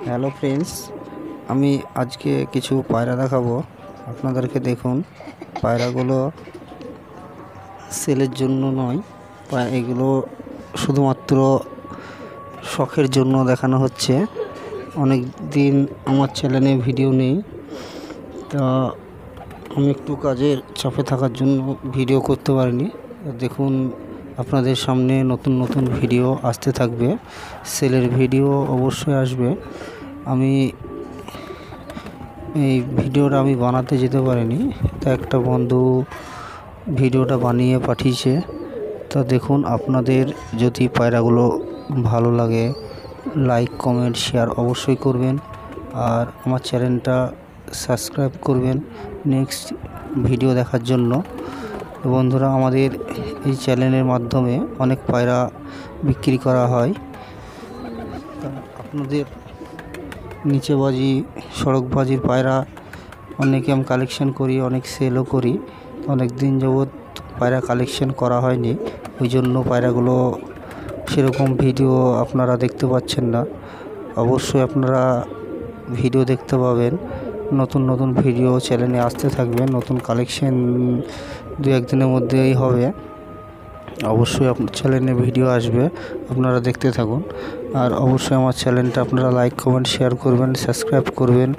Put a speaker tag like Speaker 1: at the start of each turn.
Speaker 1: Hello friends, আমি আজকে কিছু পায়রা দেখাবো আপনাদেরকে। দেখুন, পায়রাগুলো সেলের জন্য নয়, এগুলো শুধুমাত্র শখের জন্য দেখানো হচ্ছে। অনেক দিন আমার চ্যানেলে ভিডিও নেই, তা আমি একটু কাজের চাপে থাকার জন্য ভিডিও করতে পারিনি। দেখুন, আপনাদের সামনে নতুন নতুন ভিডিও আসতে থাকবে, সেলের ভিডিও অবশ্যই আসবে। আমি এই ভিডিওটা বানাতে যেতে পারিনি, তা একটা বন্ধু ভিডিওটা বানিয়ে পাঠিয়েছে। তা দেখুন, আপনাদের যদি পায়রাগুলো ভালো লাগে, লাইক কমেন্ট শেয়ার অবশ্যই করবেন, আর আমার চ্যানেলটা সাবস্ক্রাইব করবেন নেক্সট ভিডিও দেখার জন্য। বন্ধুরা, আমাদের এই চ্যানেলের মাধ্যমে অনেক পায়রা বিক্রি করা হয়। তা আপনাদের নিচেবাজি সড়কবাজির পায়রা অনেকে আমি কালেকশন করি, অনেক সেলও করি। অনেক দিন যাবৎ পায়রা কালেকশন করা হয়নি, ওই জন্য পায়রাগুলো সেরকম ভিডিও আপনারা দেখতে পাচ্ছেন না। অবশ্যই আপনারা ভিডিও দেখতে পাবেন, নতুন নতুন ভিডিও চ্যানেলে আসতে থাকবে। নতুন কালেকশন দু একদিনের মধ্যেই হবে, অবশ্যই আপনার চ্যানেলে ভিডিও আসবে, আপনারা দেখতে থাকুন। আর অবশ্যই আমার চ্যানেলটা আপনারা লাইক কমেন্ট শেয়ার করবেন, সাবস্ক্রাইব করবেন।